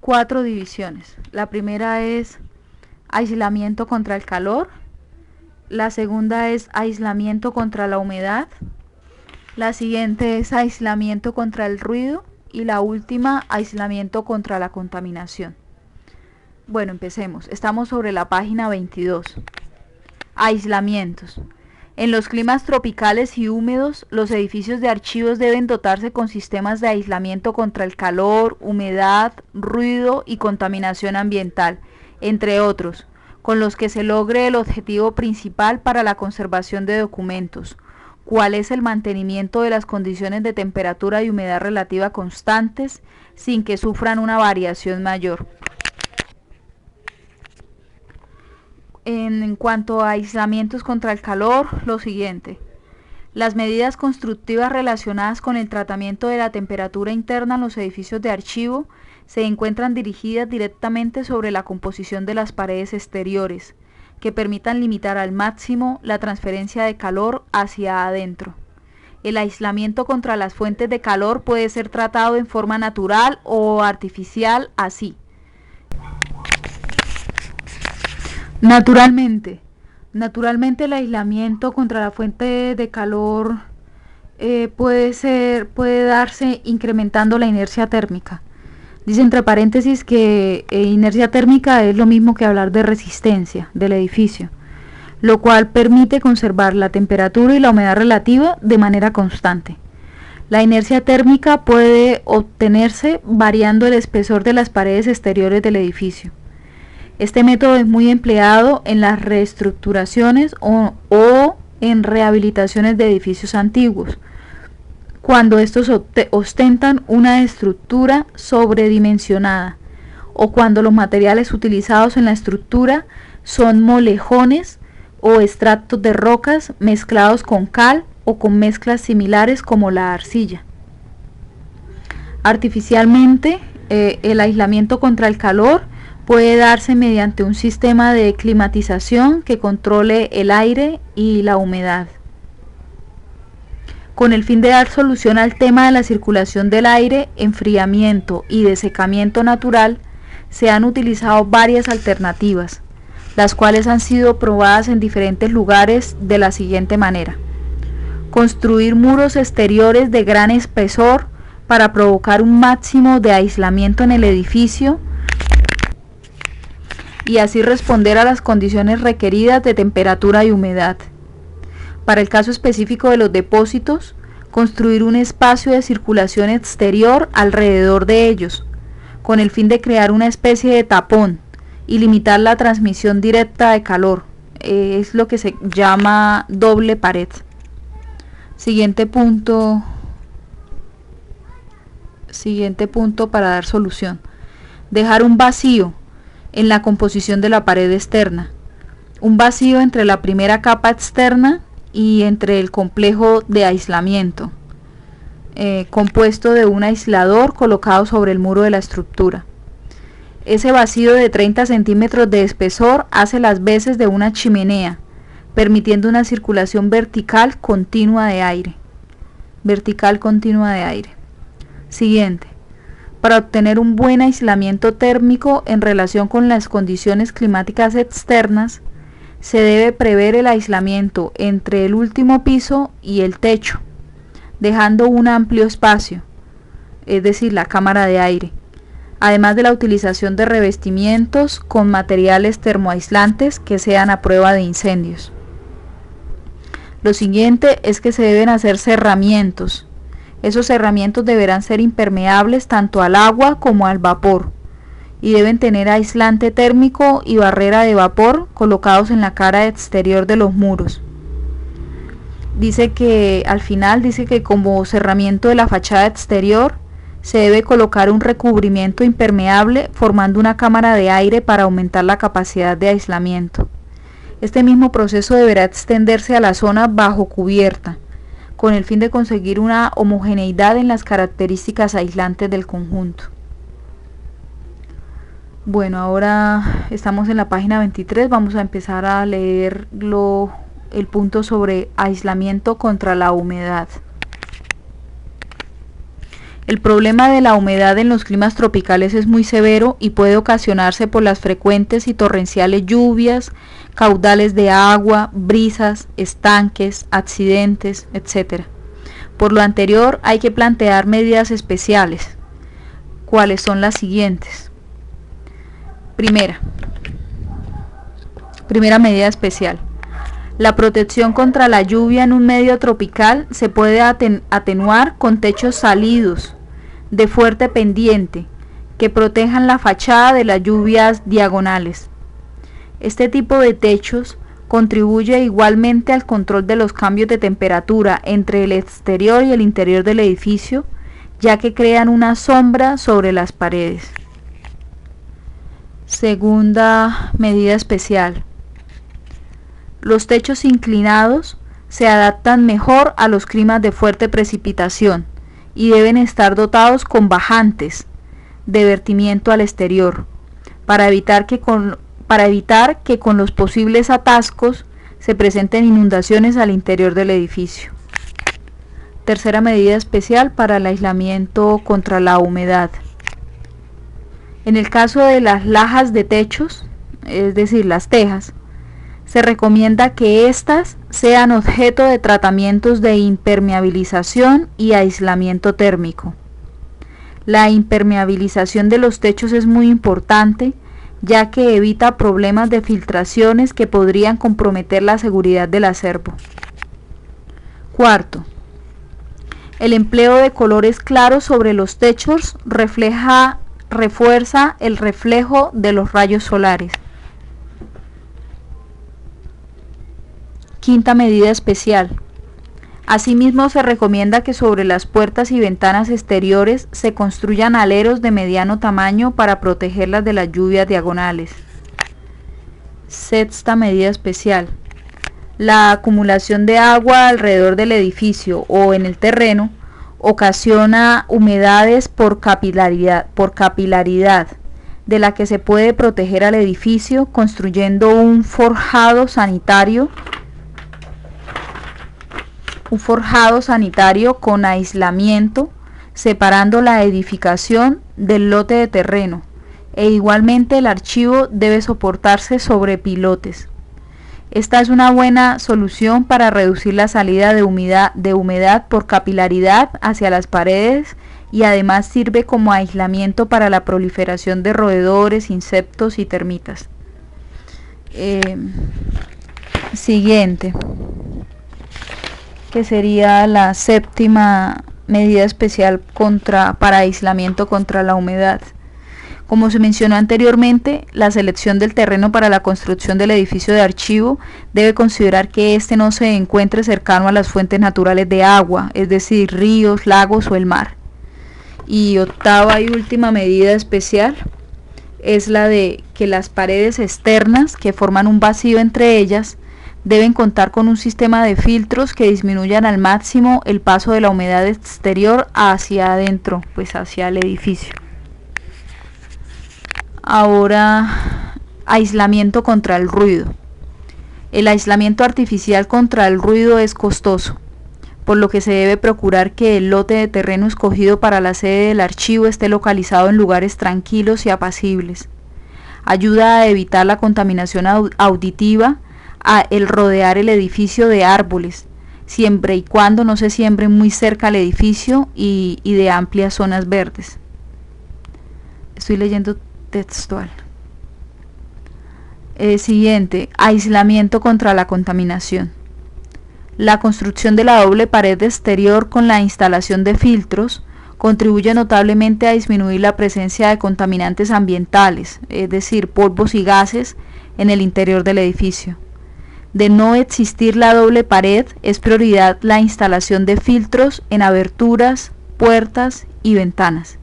cuatro divisiones. La primera es aislamiento contra el calor, la segunda es aislamiento contra la humedad, la siguiente es aislamiento contra el ruido y la última, aislamiento contra la contaminación. Bueno, empecemos. Estamos sobre la página 22. Aislamientos. En los climas tropicales y húmedos, los edificios de archivos deben dotarse con sistemas de aislamiento contra el calor, humedad, ruido y contaminación ambiental, entre otros, con los que se logre el objetivo principal para la conservación de documentos, cuál es el mantenimiento de las condiciones de temperatura y humedad relativa constantes, sin que sufran una variación mayor. En cuanto a aislamientos contra el calor, lo siguiente. Las medidas constructivas relacionadas con el tratamiento de la temperatura interna en los edificios de archivo se encuentran dirigidas directamente sobre la composición de las paredes exteriores, que permitan limitar al máximo la transferencia de calor hacia adentro. El aislamiento contra las fuentes de calor puede ser tratado en forma natural o artificial así. Naturalmente el aislamiento contra la fuente de calor puede darse incrementando la inercia térmica. Dice entre paréntesis que inercia térmica es lo mismo que hablar de resistencia del edificio, lo cual permite conservar la temperatura y la humedad relativa de manera constante. La inercia térmica puede obtenerse variando el espesor de las paredes exteriores del edificio. Este método es muy empleado en las reestructuraciones o en rehabilitaciones de edificios antiguos, cuando estos ostentan una estructura sobredimensionada o cuando los materiales utilizados en la estructura son molejones o extractos de rocas mezclados con cal o con mezclas similares como la arcilla. Artificialmente, el aislamiento contra el calor puede darse mediante un sistema de climatización que controle el aire y la humedad. Con el fin de dar solución al tema de la circulación del aire, enfriamiento y desecamiento natural, se han utilizado varias alternativas, las cuales han sido probadas en diferentes lugares de la siguiente manera: construir muros exteriores de gran espesor para provocar un máximo de aislamiento en el edificio y así responder a las condiciones requeridas de temperatura y humedad. Para el caso específico de los depósitos, construir un espacio de circulación exterior alrededor de ellos, con el fin de crear una especie de tapón y limitar la transmisión directa de calor. Es lo que se llama doble pared. Siguiente punto para dar solución: dejar un vacío en la composición de la pared externa, un vacío entre la primera capa externa y entre el complejo de aislamiento, compuesto de un aislador colocado sobre el muro de la estructura. Ese vacío de 30 centímetros de espesor hace las veces de una chimenea, permitiendo una circulación vertical continua de aire. Siguiente: para obtener un buen aislamiento térmico en relación con las condiciones climáticas externas, se debe prever el aislamiento entre el último piso y el techo, dejando un amplio espacio, es decir, la cámara de aire, además de la utilización de revestimientos con materiales termoaislantes que sean a prueba de incendios. Lo siguiente es que se deben hacer cerramientos. Esos cerramientos deberán ser impermeables tanto al agua como al vapor y deben tener aislante térmico y barrera de vapor colocados en la cara exterior de los muros. Al final dice que como cerramiento de la fachada exterior se debe colocar un recubrimiento impermeable formando una cámara de aire para aumentar la capacidad de aislamiento. Este mismo proceso deberá extenderse a la zona bajo cubierta, con el fin de conseguir una homogeneidad en las características aislantes del conjunto. Bueno, ahora estamos en la página 23, vamos a empezar a leer el punto sobre aislamiento contra la humedad. El problema de la humedad en los climas tropicales es muy severo y puede ocasionarse por las frecuentes y torrenciales lluvias, caudales de agua, brisas, estanques, accidentes, etc. Por lo anterior, hay que plantear medidas especiales, cuáles son las siguientes. Primera medida especial: la protección contra la lluvia en un medio tropical se puede atenuar con techos salidos de fuerte pendiente que protejan la fachada de las lluvias diagonales. Este tipo de techos contribuye igualmente al control de los cambios de temperatura entre el exterior y el interior del edificio, ya que crean una sombra sobre las paredes. Segunda medida especial: los techos inclinados se adaptan mejor a los climas de fuerte precipitación y deben estar dotados con bajantes de vertimiento al exterior, para evitar que con los posibles atascos se presenten inundaciones al interior del edificio. Tercera medida especial para el aislamiento contra la humedad: en el caso de las lajas de techos, es decir, las tejas, se recomienda que éstas sean objeto de tratamientos de impermeabilización y aislamiento térmico. La impermeabilización de los techos es muy importante, ya que evita problemas de filtraciones que podrían comprometer la seguridad del acervo. Cuarto, el empleo de colores claros sobre los techos refuerza el reflejo de los rayos solares. Quinta medida especial. Asimismo, se recomienda que sobre las puertas y ventanas exteriores se construyan aleros de mediano tamaño para protegerlas de las lluvias diagonales. Sexta medida especial. La acumulación de agua alrededor del edificio o en el terreno ocasiona humedades por capilaridad, de la que se puede proteger al edificio construyendo un forjado sanitario con aislamiento, separando la edificación del lote de terreno, e igualmente el archivo debe soportarse sobre pilotes. Esta es una buena solución para reducir la salida de humedad por capilaridad hacia las paredes, y además sirve como aislamiento para la proliferación de roedores, insectos y termitas. Siguiente, que sería la séptima medida especial para aislamiento contra la humedad. Como se mencionó anteriormente, la selección del terreno para la construcción del edificio de archivo debe considerar que éste no se encuentre cercano a las fuentes naturales de agua, es decir, ríos, lagos o el mar. Y octava y última medida especial es la de que las paredes externas que forman un vacío entre ellas deben contar con un sistema de filtros que disminuyan al máximo el paso de la humedad exterior hacia adentro, pues hacia el edificio. Ahora, aislamiento contra el ruido. El aislamiento artificial contra el ruido es costoso, por lo que se debe procurar que el lote de terreno escogido para la sede del archivo esté localizado en lugares tranquilos y apacibles. Ayuda a evitar la contaminación auditiva el rodear el edificio de árboles, siempre y cuando no se siembren muy cerca al edificio y de amplias zonas verdes. Estoy leyendo textual. Siguiente, aislamiento contra la contaminación. La construcción de la doble pared exterior con la instalación de filtros contribuye notablemente a disminuir la presencia de contaminantes ambientales, es decir, polvos y gases en el interior del edificio. De no existir la doble pared, es prioridad la instalación de filtros en aberturas, puertas y ventanas.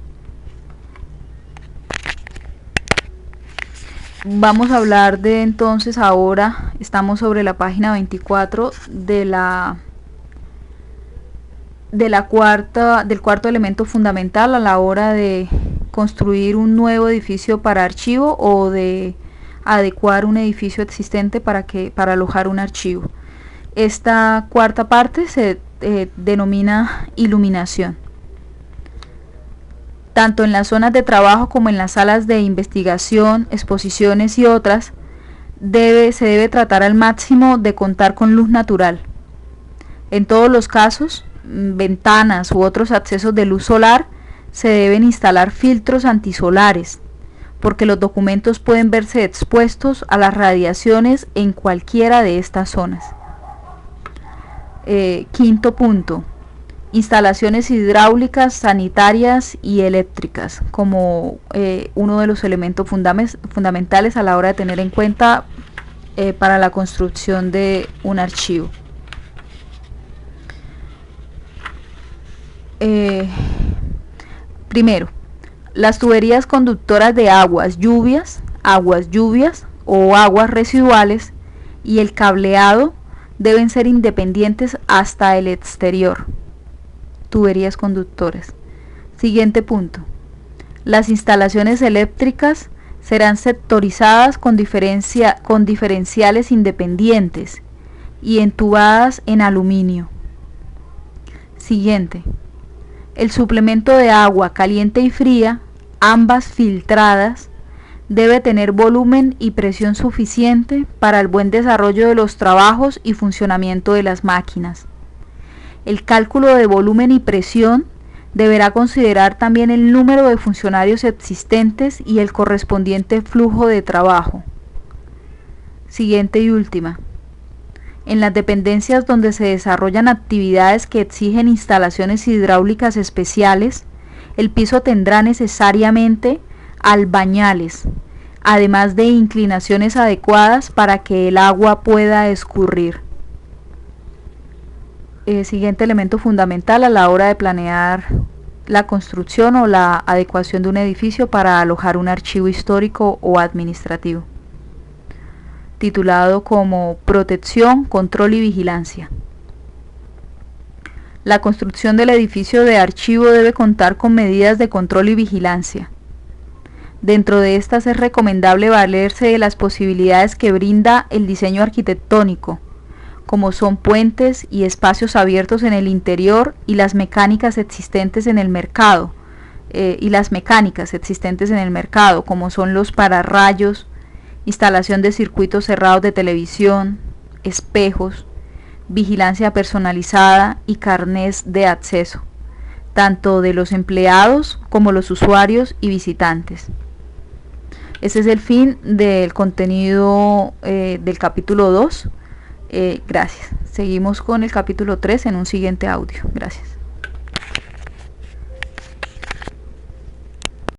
Vamos a hablar de entonces ahora, estamos sobre la página 24 del cuarto elemento fundamental a la hora de construir un nuevo edificio para archivo o de adecuar un edificio existente para alojar un archivo. Esta cuarta parte se denomina iluminación. Tanto en las zonas de trabajo como en las salas de investigación, exposiciones y otras, se debe tratar al máximo de contar con luz natural. En todos los casos, ventanas u otros accesos de luz solar, se deben instalar filtros antisolares, porque los documentos pueden verse expuestos a las radiaciones en cualquiera de estas zonas. Quinto punto, instalaciones hidráulicas, sanitarias y eléctricas como uno de los elementos fundamentales a la hora de tener en cuenta para la construcción de un archivo. Primero, las tuberías conductoras de aguas lluvias o aguas residuales y el cableado deben ser independientes hasta el exterior. Tuberías conductoras. Siguiente punto. Las instalaciones eléctricas serán sectorizadas con diferenciales independientes y entubadas en aluminio. Siguiente. El suplemento de agua caliente y fría, ambas filtradas, debe tener volumen y presión suficiente para el buen desarrollo de los trabajos y funcionamiento de las máquinas. El cálculo de volumen y presión deberá considerar también el número de funcionarios existentes y el correspondiente flujo de trabajo. Siguiente y última. En las dependencias donde se desarrollan actividades que exigen instalaciones hidráulicas especiales, el piso tendrá necesariamente albañales, además de inclinaciones adecuadas para que el agua pueda escurrir. Siguiente elemento fundamental a la hora de planear la construcción o la adecuación de un edificio para alojar un archivo histórico o administrativo, titulado como Protección, Control y Vigilancia. La construcción del edificio de archivo debe contar con medidas de control y vigilancia. Dentro de estas es recomendable valerse de las posibilidades que brinda el diseño arquitectónico, como son puentes y espacios abiertos en el interior y las mecánicas existentes en el mercado, como son los pararrayos, instalación de circuitos cerrados de televisión, espejos, vigilancia personalizada y carnés de acceso, tanto de los empleados como los usuarios y visitantes. Ese es el fin del contenido del capítulo 2. Gracias. Seguimos con el capítulo 3 en un siguiente audio. Gracias.